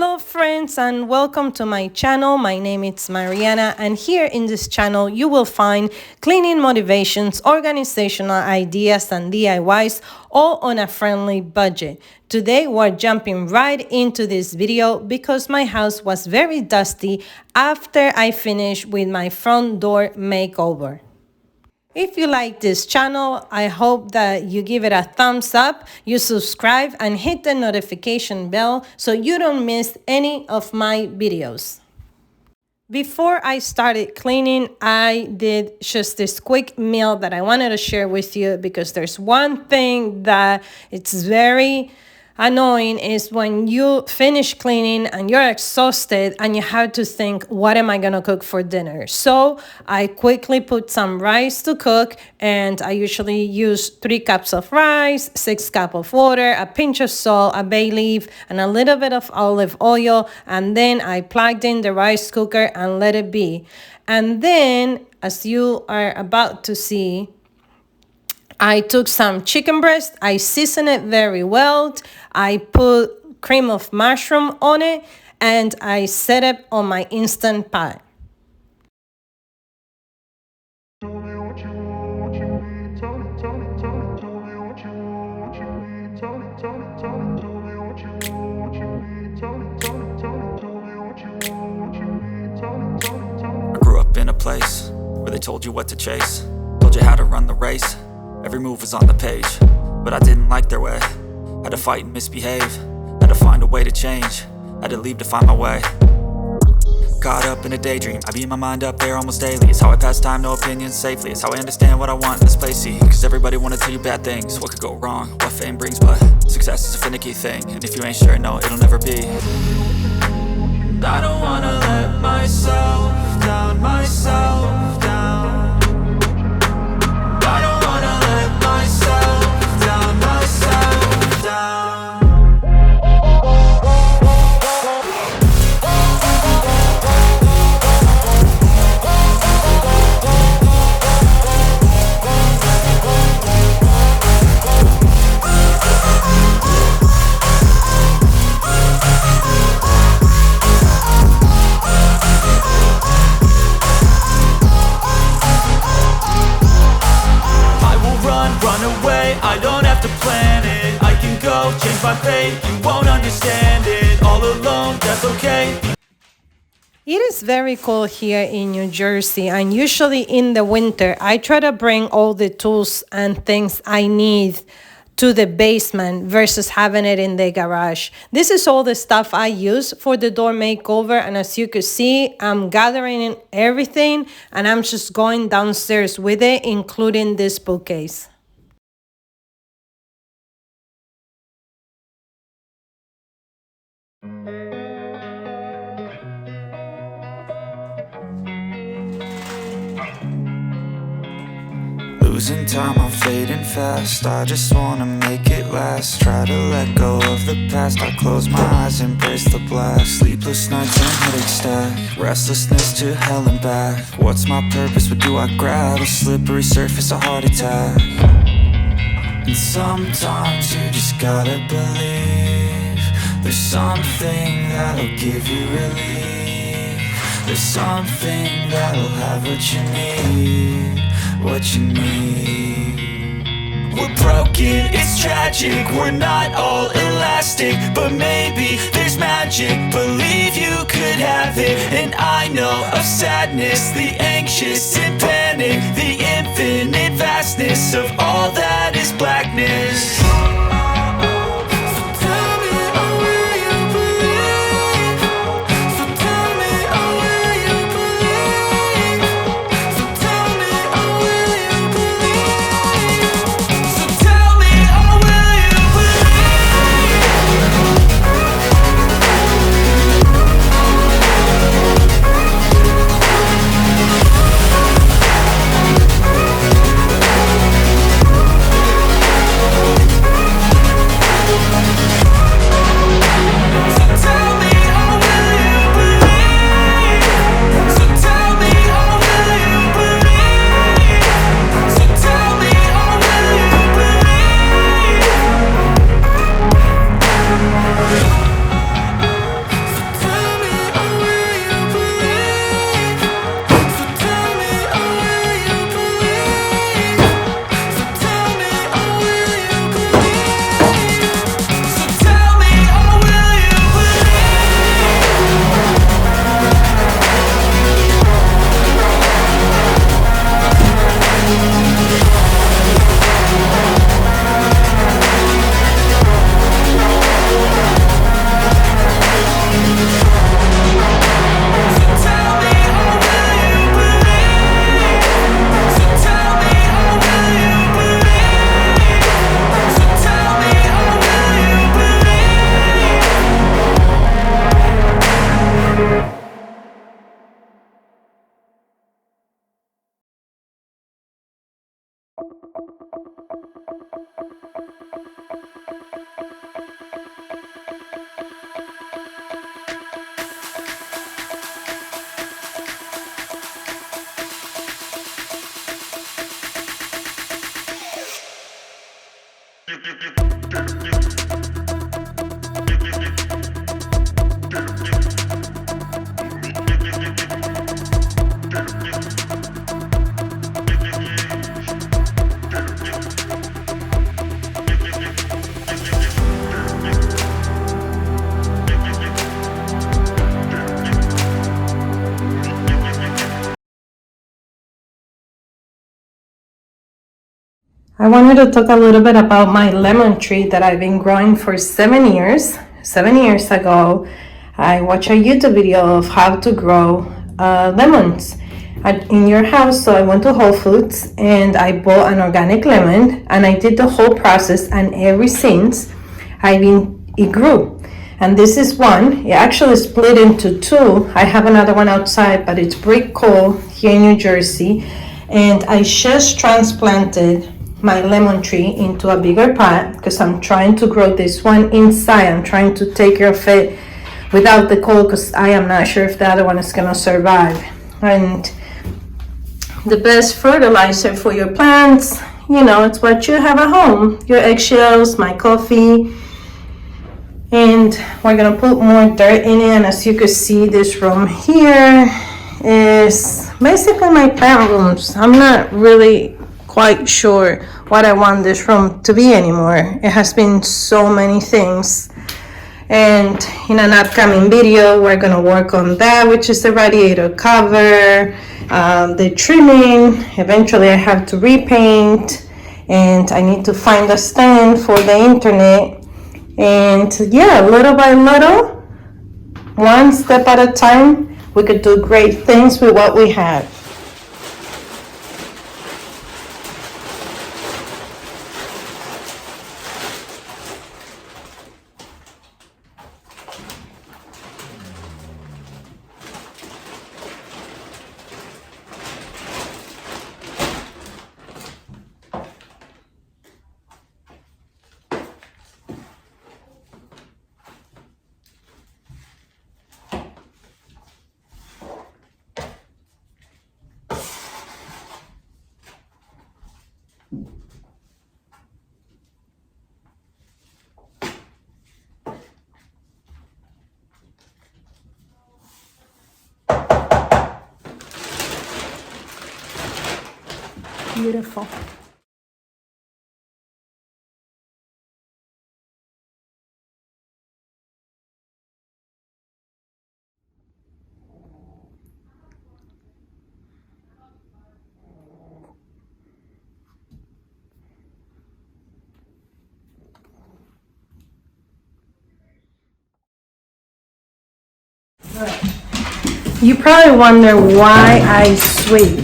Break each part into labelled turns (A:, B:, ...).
A: Hello friends and welcome to my channel. My name is Mariana and here in this channel you will find cleaning motivations, organizational ideas and DIYs all on a friendly budget. Today we're jumping right into this video because my house was very dusty after I finished with my front door makeover. If you like this channel, I hope that you give it a thumbs up, you subscribe and hit the notification bell so you don't miss any of my videos. Before I started cleaning, I did just this quick meal that I wanted to share with you because there's one thing that it's very annoying is when you finish cleaning and you're exhausted and you have to think, what am I gonna cook for dinner? So I quickly put some rice to cook, and I usually use 3 cups of rice, 6 cups of water, a pinch of salt, a bay leaf, and a little bit of olive oil, and then I plugged in the rice cooker and let it be. And then, as you are about to see, I took some chicken breast, I seasoned it very well, I put cream of mushroom on it, and I set it on my Instant Pot.
B: I grew up in a place where they told you what to chase, told you how to run the race. Every move was on the page, but I didn't like their way. Had to fight and misbehave, had to find a way to change, had to leave to find my way. Caught up in a daydream, I beat my mind up there almost daily. It's how I pass time, no opinions safely. It's how I understand what I want in this place, see. Cause everybody wanna tell you bad things, what could go wrong, what fame brings. But success is a finicky thing, and if you ain't sure, no, it'll never be. I don't wanna let myself down, myself down. I don't wanna let myself down, myself down. Run away, I don't have to plan it. I can go, change my fate, you won't understand it. All alone, that's okay.
A: It is very cold here in New Jersey, and usually in the winter I try to bring all the tools and things I need to the basement versus having it in the garage. This is all the stuff I use for the door makeover, and as you can see, I'm gathering in everything and I'm just going downstairs with it, including this bookcase.
B: Losing time, I'm fading fast. I just wanna make it last. Try to let go of the past. I close my eyes, embrace the blast. Sleepless nights and headache stack. Restlessness to hell and back. What's my purpose? What do I grab? A slippery surface, a heart attack. And sometimes you just gotta believe there's something that'll give you relief. There's something that'll have what you need, what you need. We're broken, it's tragic, we're not all elastic, but maybe there's magic, believe you could have it. And I know of sadness, the anxious and panic, the infinite vastness of all that is blackness.
A: I wanted to talk a little bit about my lemon tree that I've been growing for 7 years. 7 years ago, I watched a YouTube video of how to grow lemons in your house. So I went to Whole Foods and I bought an organic lemon and I did the whole process, and ever since it grew. And this is one. It actually split into two. I have another one outside, but it's brick cold here in New Jersey. And I just transplanted my lemon tree into a bigger pot because I'm trying to grow this one inside. I'm trying to take care of it without the cold because I am not sure if the other one is gonna survive. And the best fertilizer for your plants, it's what you have at home. Your eggshells, my coffee, and we're gonna put more dirt in it. And as you can see, this room here is basically my plant rooms. I'm not really quite sure what I want this room to be anymore. It has been so many things, and in an upcoming video we're gonna work on that, which is the radiator cover, the trimming. Eventually I have to repaint, and I need to find a stand for the internet. And yeah, little by little, one step at a time, we could do great things with what we have. Beautiful. You probably wonder why I sweep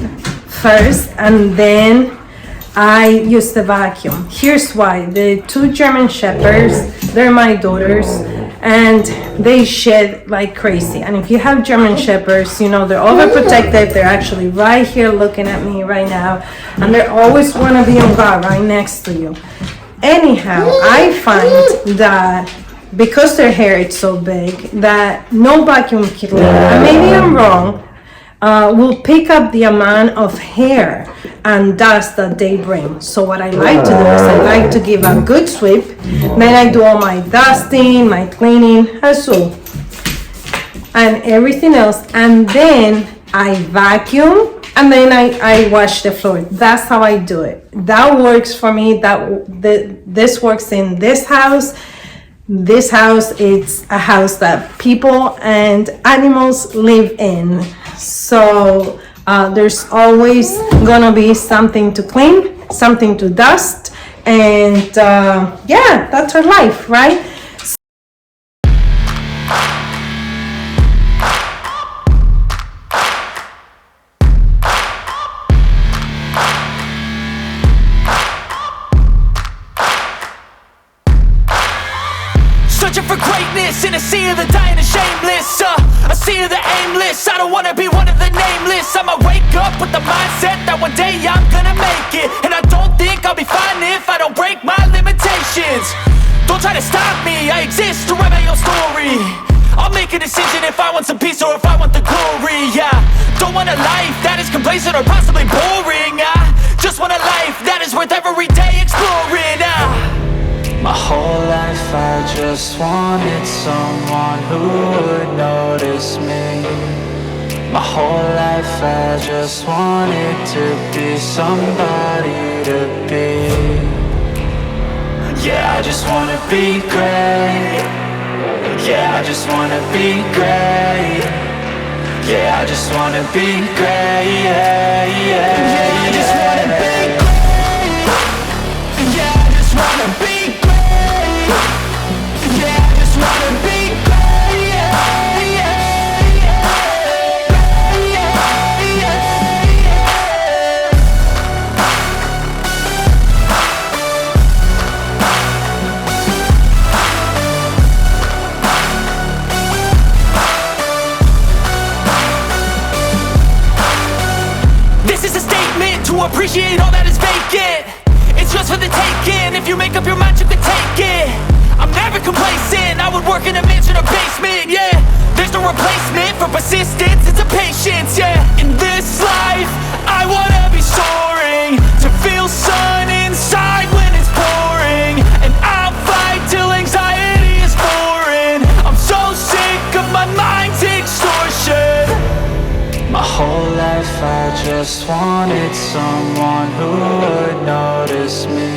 A: first and then I use the vacuum. Here's why. The two German Shepherds, they're my daughters, and they shed like crazy. And if you have German Shepherds, they're overprotective. They're actually right here looking at me right now, and they always want to be on guard right next to you. Anyhow, I find that because their hair is so big that no vacuum cleaner, and maybe I'm wrong, will pick up the amount of hair and dust that they bring. So what I like to do is I like to give a good sweep, then I do all my dusting, my cleaning, and everything else, and then I vacuum, and then I wash the floor. That's how I do it. That works for me. This works in this house. This house is a house that people and animals live in. So there's always gonna be something to clean, something to dust, and yeah, that's our life, right?
C: Searching for greatness in a sea of the dying and shameless, a sea of the aimless. I don't wanna be one of the nameless. I'ma wake up with the mindset that one day I'm gonna make it, and I don't think I'll be fine if I don't break my limitations. Don't try to stop me, I exist to write my own story. I'll make a decision if I want some peace or if I want the glory. Yeah, don't want a life that is complacent or possibly boring. I just want a life that is worth every day exploring.
B: My whole life I just wanted someone who would notice me. My whole life I just wanted to be somebody to be. Yeah, I just wanna be great. Yeah, I just wanna be great. Yeah, I just wanna be great. Yeah, yeah, I just wanna be great. Yeah, I just wanna be great. Yeah, I just wanna be great. Yeah, yeah,
C: This is a statement to appreciate all that is vacant. It's just for the taking. If you make up your mind, you can take it. I'm never complacent. I would work in a mansion or basement, yeah. There's no replacement for persistence, it's a patience, yeah. In this life, I wanna be soaring, to feel sun inside when it's pouring. And I'll fight till anxiety is foreign. I'm so sick of my mind's extortion.
B: My whole life I just wanted someone who would notice me.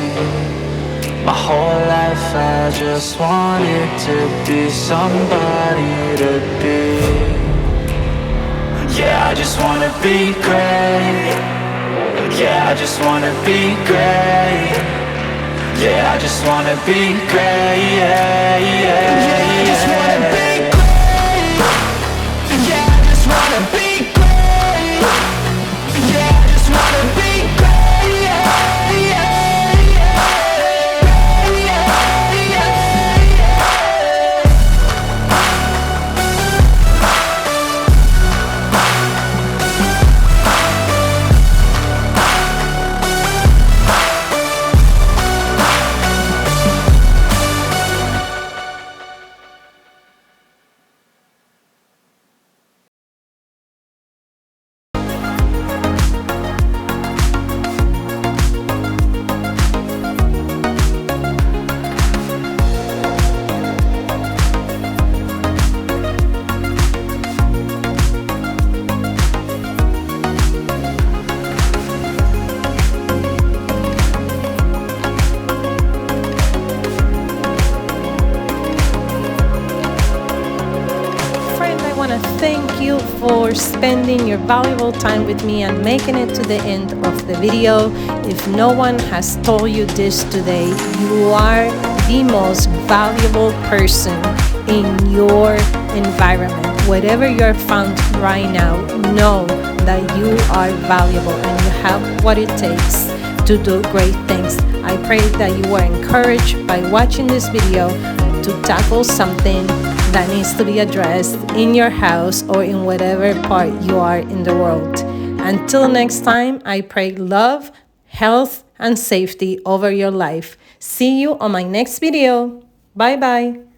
B: My whole life I just wanted to be somebody to be. Yeah, I just wanna be great. Yeah, I just wanna be great. Yeah, I just wanna be great. Yeah, yeah, yeah, I just wanna be great. Yeah, I just wanna be great. Yeah, I just wanna be great. Yeah, yeah,
A: Thank you for spending your valuable time with me and making it to the end of the video. If no one has told you this today, you are the most valuable person in your environment. Whatever you're found right now, know that you are valuable and you have what it takes to do great things. I pray that you were encouraged by watching this video to tackle something that needs to be addressed in your house or in whatever part you are in the world. Until next time, I pray love, health, and safety over your life. See you on my next video. Bye bye.